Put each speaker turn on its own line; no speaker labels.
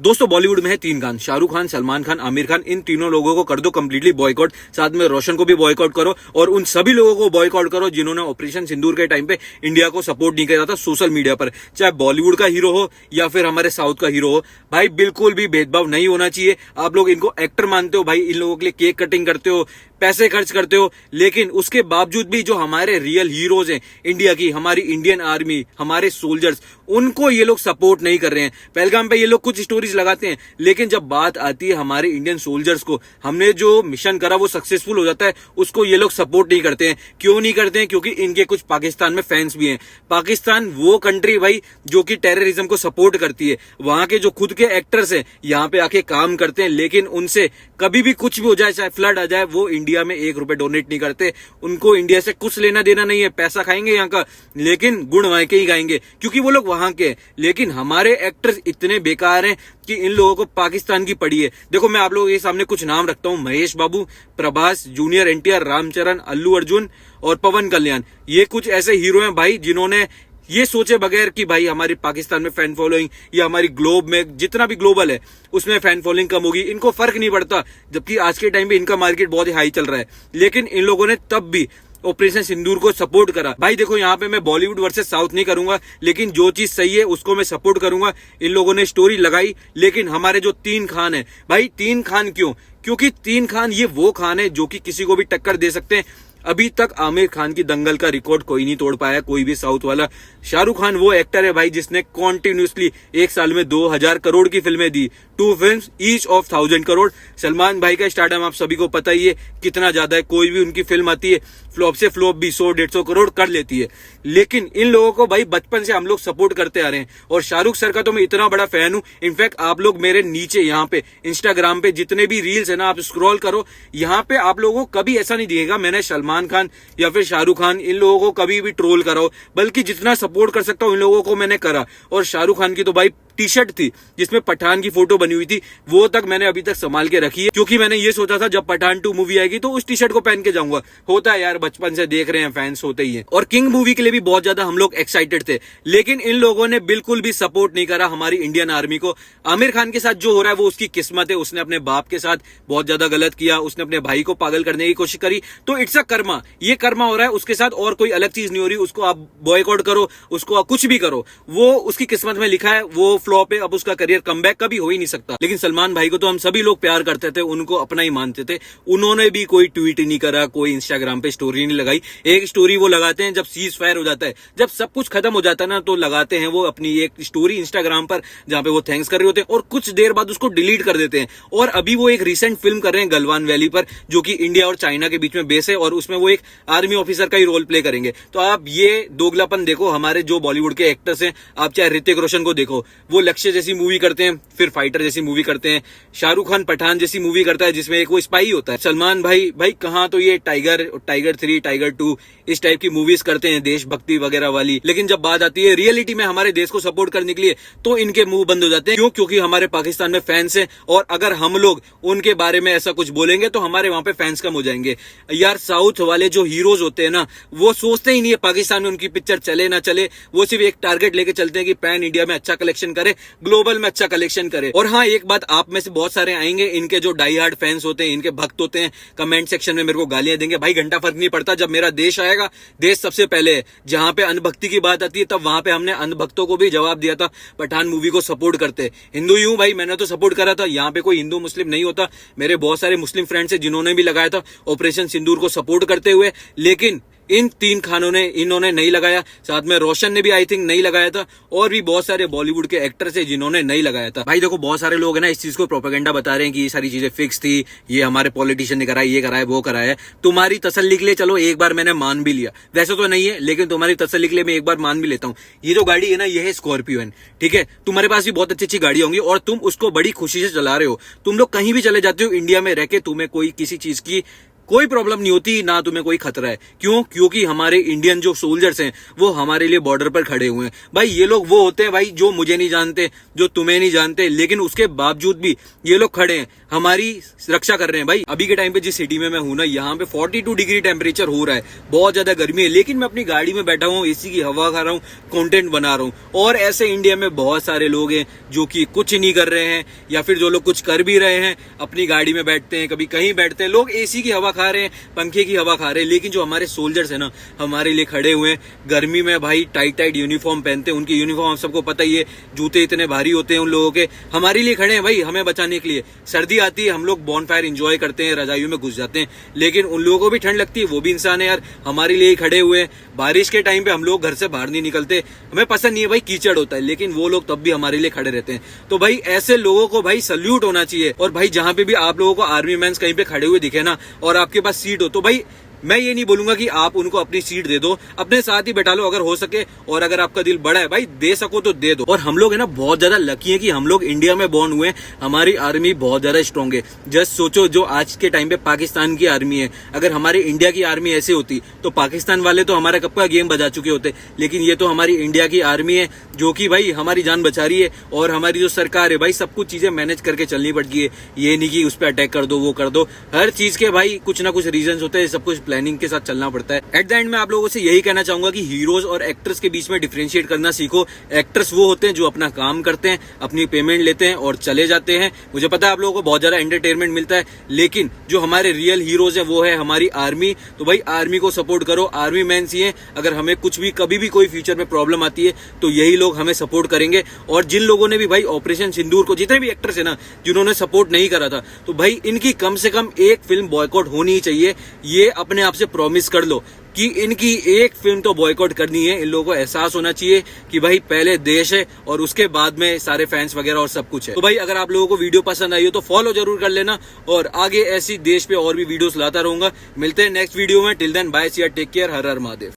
दोस्तों बॉलीवुड में है तीन खान, शाहरुख खान, सलमान खान, आमिर खान। इन तीनों लोगों को कर दो कंप्लीटली बॉयकॉट, साथ में रोशन को भी बॉयकॉट करो और उन सभी लोगों को बॉयकॉट करो जिन्होंने ऑपरेशन सिंदूर के टाइम पे इंडिया को सपोर्ट नहीं किया था सोशल मीडिया पर, चाहे बॉलीवुड का हीरो हो या फिर हमारे साउथ का हीरो हो। भाई बिल्कुल भी भेदभाव नहीं होना चाहिए। आप लोग इनको एक्टर मानते हो, भाई इन लोगों के लिए केक कटिंग करते हो, पैसे खर्च करते हो, लेकिन उसके बावजूद भी जो हमारे रियल हीरोज हैं इंडिया की, हमारी इंडियन आर्मी, हमारे सोल्जर्स, उनको ये लोग सपोर्ट नहीं कर रहे हैं। पहलगाम पे ये लोग कुछ स्टोरीज लगाते हैं, लेकिन जब बात आती है हमारे इंडियन सोल्जर्स को, हमने जो मिशन करा वो सक्सेसफुल हो जाता है, उसको ये लोग सपोर्ट नहीं करते हैं। क्यों नहीं करते हैं? क्योंकि इनके कुछ पाकिस्तान में फैंस भी हैं। पाकिस्तान वो कंट्री भाई जो कि टेररिज्म को सपोर्ट करती है। वहां के जो खुद के एक्टर्स हैं यहाँ पे आके काम करते हैं, लेकिन उनसे कभी भी कुछ भी हो जाए, चाहे फ्लड आ जाए, वो इंडिया में 1 रुपए डोनेट नहीं करते। उनको इंडिया से कुछ लेना देना नहीं है। पैसा खाएंगे यहाँ का, लेकिन गुण वहां के ही खाएंगे क्योंकि वो लोग वहां के हैं। लेकिन हमारे एक्टर्स इतने बेकार हैं कि इन लोगों को पाकिस्तान की पड़ी है। देखो मैं आप लोगों के सामने कुछ नाम रखता हूं, महेश बाबू, प्रभास, जूनियर एनटीआर, रामचरण, अल्लू अर्जुन और पवन कल्याण। ये कुछ ऐसे हीरो हैं भाई जिन्होंने ये सोचे बगैर कि भाई हमारी पाकिस्तान में फैन फॉलोइंग या हमारी ग्लोब में जितना भी ग्लोबल है उसमें फैन फॉलोइंग कम होगी, इनको फर्क नहीं पड़ता। जबकि आज के टाइम पे इनका मार्केट बहुत ही हाई चल रहा है, लेकिन इन लोगों ने तब भी ऑपरेशन सिंदूर को सपोर्ट करा। भाई देखो यहाँ पे मैं बॉलीवुड वर्सेस साउथ नहीं करूंगा, लेकिन जो चीज सही है उसको मैं सपोर्ट करूंगा। इन लोगों ने स्टोरी लगाई, लेकिन हमारे जो 3 खान है, भाई 3 खान क्यों? क्योंकि 3 खान ये वो खान है जो कि किसी को भी टक्कर दे सकते हैं। अभी तक आमिर खान की दंगल का रिकॉर्ड कोई नहीं तोड़ पाया, कोई भी साउथ वाला। शाहरुख खान वो एक्टर है भाई जिसने कॉन्टिन्यूसली एक साल में 2000 करोड़ की फिल्में दी, 2 films each of 1000 crore. Salman भाई का स्टारडम आप सभी को पता ही है कितना ज्यादा है। कोई भी उनकी फिल्म आती है फ्लॉप से फ्लॉप भी 100-150 करोड़ कर लेती है। लेकिन इन लोगों को भाई बचपन से हम लोग सपोर्ट करते आ रहे हैं, और शाहरुख सर का तो मैं इतना बड़ा फैन हूं। इनफैक्ट आप लोग मेरे नीचे यहाँ पे इंस्टाग्राम पे जितने भी रील्स है ना, आप स्क्रॉल करो, यहाँ पे आप लोगों को कभी ऐसा नहीं दिखेगा मैंने सलमान खान या फिर शाहरुख खान इन लोगों को कभी भी ट्रोल करा हो, बल्कि जितना सपोर्ट कर सकता हूं इन लोगों को मैंने करा। और शाहरुख खान की तो भाई टी शर्ट थी जिसमें पठान की फोटो बनी हुई थी, वो तक मैंने अभी तक संभाल के रखी है, क्योंकि मैंने ये सोचा था जब पठान 2 मूवी आएगी तो उस टी शर्ट को पहन के जाऊंगा। होता है यार, बचपन से देख रहे हैं, फैंस होते ही हैं। और किंग मूवी के लिए भी बहुत ज्यादा हम लोग एक्साइटेड थे, लेकिन इन लोगों ने बिल्कुल भी सपोर्ट नहीं करा हमारी इंडियन आर्मी को। आमिर खान के साथ जो हो रहा है वो उसकी किस्मत है, उसने अपने बाप के साथ बहुत ज्यादा गलत किया, उसने अपने भाई को पागल करने की कोशिश करी, तो इट्स अ कर्मा। ये कर्मा हो रहा है उसके साथ, और कोई अलग चीज नहीं हो रही। उसको आप बॉयकॉट करो, उसको आप कुछ भी करो, वो उसकी किस्मत में लिखा है, वो फ्लॉप है। अब उसका करियर कमबैक कभी हो ही नहीं सकता। लेकिन सलमान भाई को तो हम सभी लोग प्यार करते थे, उनको अपना ही मानते थे। उन्होंने भी कोई ट्वीट नहीं करा, कोई इंस्टाग्राम पे स्टोरी नहीं लगाई। एक स्टोरी वो लगाते हैं जब सीज फायर हो जाता है, जब सब कुछ खत्म हो जाता है ना, तो लगाते हैं वो अपनी एक स्टोरी इंस्टाग्राम पर जहां पे वो थैंक्स कर रहे होते हैं, और कुछ देर बाद उसको डिलीट कर देते हैं। और अभी वो एक रिसेंट फिल्म कर रहे हैं गलवान वैली पर, जो कि इंडिया और चाइना के बीच में बेस है, और उसमें वो एक आर्मी ऑफिसर का ही रोल प्ले करेंगे। तो आप ये दोगलापन देखो हमारे जो बॉलीवुड के एक्टर्स हैं। आप चाहे ऋतिक रोशन को देखो, वो लक्ष्य जैसी मूवी करते हैं, फिर फाइटर जैसी मूवी करते हैं। शाहरुख खान पठान जैसी मूवी करता है जिसमें एक वो स्पाई होता है। सलमान भाई कहाँ तो ये टाइगर 3, टाइगर 2 इस टाइप की मूवीज करते हैं, देशभक्ति वगैरह वाली। लेकिन जब बात आती है रियलिटी में हमारे देश को सपोर्ट करने के लिए, तो इनके मुंह बंद हो जाते हैं। क्यों? क्योंकि हमारे पाकिस्तान में फैंस हैं, और अगर हम लोग उनके बारे में ऐसा कुछ बोलेंगे तो हमारे वहां पे फैंस कम हो जाएंगे। यार साउथ वाले जो हीरोज होते हैं ना, वो सोचते ही नहीं है पाकिस्तान में उनकी पिक्चर चले ना चले। वो सिर्फ एक टारगेट लेके चलते हैं कि पैन इंडिया में अच्छा कलेक्शन करे, ग्लोबल में अच्छा कलेक्शन करे। और हाँ, एक बात आप में से बहुत सारे आएंगे, इनके जो डाई हार्ड फैंस होते हैं, इनके भक्त होते हैं, कमेंट सेक्शन में मेरे को गालियां देंगे। भाई घंटा फर्क नहीं पड़ता, जब मेरा देश आएगा, देश सबसे पहले है। जहां पे अनभक्ति की बात आती है तब वहां पे हमने अनभक्तों को भी जवाब दिया था, पठान मूवी को सपोर्ट करते। हिंदू ही हूं भाई, मैंने तो सपोर्ट करा था। यहाँ पे कोई हिंदू मुस्लिम नहीं होता। मेरे बहुत सारे मुस्लिम फ्रेंड्स हैं जिन्होंने भी लगाया था ऑपरेशन सिंदूर को सपोर्ट करते हुए, लेकिन इन 3 खानों ने इन्होंने नहीं लगाया। साथ में रोशन ने भी आई थिंक नहीं लगाया था, और भी बहुत सारे बॉलीवुड के एक्टर्स हैं जिन्होंने नहीं लगाया था। भाई देखो बहुत सारे लोग हैं ना इस चीज को प्रोपेगेंडा बता रहे हैं कि ये सारी चीजें फिक्स थी, ये हमारे पॉलिटिशियन ने कराया, ये कराया, वो कराया। तुम्हारी तसल्ली के लिए चलो एक बार मैंने मान भी लिया, वैसे तो नहीं है, लेकिन तुम्हारी तसल्ली के लिए मैं एक बार मान भी लेता हूँ। ये जो गाड़ी है ना, ये है स्कॉर्पियो, ठीक है। तुम्हारे पास भी बहुत अच्छी अच्छी गाड़ी होंगी और तुम उसको बड़ी खुशी से चला रहे हो। तुम लोग कहीं भी चले जाते हो इंडिया में रह के, तुम्हें कोई किसी चीज की कोई प्रॉब्लम नहीं होती, ना तुम्हें कोई खतरा है। क्यों? क्योंकि हमारे इंडियन जो सोल्जर्स हैं वो हमारे लिए बॉर्डर पर खड़े हुए हैं। भाई ये लोग वो होते हैं भाई जो मुझे नहीं जानते, जो तुम्हें नहीं जानते, लेकिन उसके बावजूद भी ये लोग खड़े हैं, हमारी रक्षा कर रहे हैं। भाई अभी के टाइम पे जिस सिटी में मैं हूं ना, यहाँ पे 42 डिग्री टेम्परेचर हो रहा है, बहुत ज्यादा गर्मी है, लेकिन मैं अपनी गाड़ी में बैठा हूँ, एसी की हवा खा रहा हूँ, कंटेंट बना रहा हूँ। और ऐसे इंडिया में बहुत सारे लोग हैं जो कि कुछ नहीं कर रहे हैं, या फिर जो लोग कुछ कर भी रहे हैं, अपनी गाड़ी में बैठते हैं, कभी कहीं बैठते हैं, लोग एसी की हवा खा रहे हैं, पंखे की हवा खा रहे हैं। लेकिन जो हमारे सोल्जर्स है ना, हमारे लिए खड़े हुए हैं गर्मी में। भाई टाइट टाइट यूनिफॉर्म पहनते हैं, उनकी यूनिफॉर्म सबको पता ही है, जूते इतने भारी होते हैं उन लोगों के, हमारे लिए खड़े हैं भाई, हमें बचाने के लिए। सर्दी आती है, हम लोग बॉनफायर एंजॉय करते हैं, रजाइयों में घुस जाते हैं, लेकिन उन लोगों को भी ठंड लगती है, वो भी इंसान है यार, हमारे लिए खड़े हुए हैं। बारिश के टाइम पे हम लोग घर से बाहर नहीं निकलते, हमें पसंद नहीं है भाई, कीचड़ होता है, लेकिन वो लोग तब भी हमारे लिए खड़े रहते हैं। तो भाई ऐसे लोगों को भाई सल्यूट होना चाहिए। और भाई जहां पे भी आप लोगों को आर्मी मैंस कहीं पे खड़े हुए दिखे ना, और आपके पास सीट हो, तो भाई मैं ये नहीं बोलूंगा कि आप उनको अपनी सीट दे दो, अपने साथ ही बैठा लो अगर हो सके, और अगर आपका दिल बड़ा है भाई दे सको तो दे दो। और हम लोग है ना बहुत ज्यादा लकी है कि हम लोग इंडिया में बॉर्न हुए, हमारी आर्मी बहुत ज्यादा स्ट्रांग है। जस्ट सोचो, जो आज के टाइम पे पाकिस्तान की आर्मी है, अगर हमारी इंडिया की आर्मी ऐसी होती तो पाकिस्तान वाले तो हमारा कब का गेम बजा चुके होते। लेकिन ये तो हमारी इंडिया की आर्मी है जो कि भाई हमारी जान बचा रही है, और हमारी जो सरकार है भाई सब कुछ चीजें मैनेज करके चलनी पड़ती है। ये नहीं कि उस पर अटैक कर दो, वो कर दो, हर चीज के भाई कुछ ना कुछ रीजन होते हैं, सब कुछ प्लानिंग के साथ चलना पड़ता है। एट द एंड में आप लोगों से यही कहना चाहूंगा कि हीरोज और एक्टर्स के बीच में डिफरेंशिएट करना सीखो। एक्टर्स वो होते हैं जो अपना काम करते हैं, अपनी पेमेंट लेते हैं और चले जाते हैं। मुझे पता है आप लोगों को बहुत ज्यादा एंटरटेनमेंट मिलता है, लेकिन जो हमारे रियल हीरोज हैं वो है हमारी आर्मी। तो भाई आर्मी को सपोर्ट करो, आर्मी मैन ही है। अगर हमें कुछ भी कभी भी कोई फ्यूचर में प्रॉब्लम आती है तो यही लोग हमें सपोर्ट करेंगे। और जिन लोगों ने भी भाई ऑपरेशन सिंदूर को, जितने भी एक्टर्स है ना जिन्होंने सपोर्ट नहीं करा था, तो भाई इनकी कम से कम एक फिल्म बॉयकॉट होनी ही चाहिए। ये अपने आप से प्रॉमिस कर लो कि इनकी एक फिल्म तो बॉयकॉट करनी है। इन लोगों को एहसास होना चाहिए कि भाई पहले देश है और उसके बाद में सारे फैंस वगैरह और सब कुछ है। तो भाई अगर आप लोगों को वीडियो पसंद आई हो तो फॉलो जरूर कर लेना, और आगे ऐसी देश पे और भी वीडियोस लाता रहूंगा। मिलते हैं नेक्स्ट वीडियो में, टिल देन बाय, सी या टेक केयर, हर हर महादेव।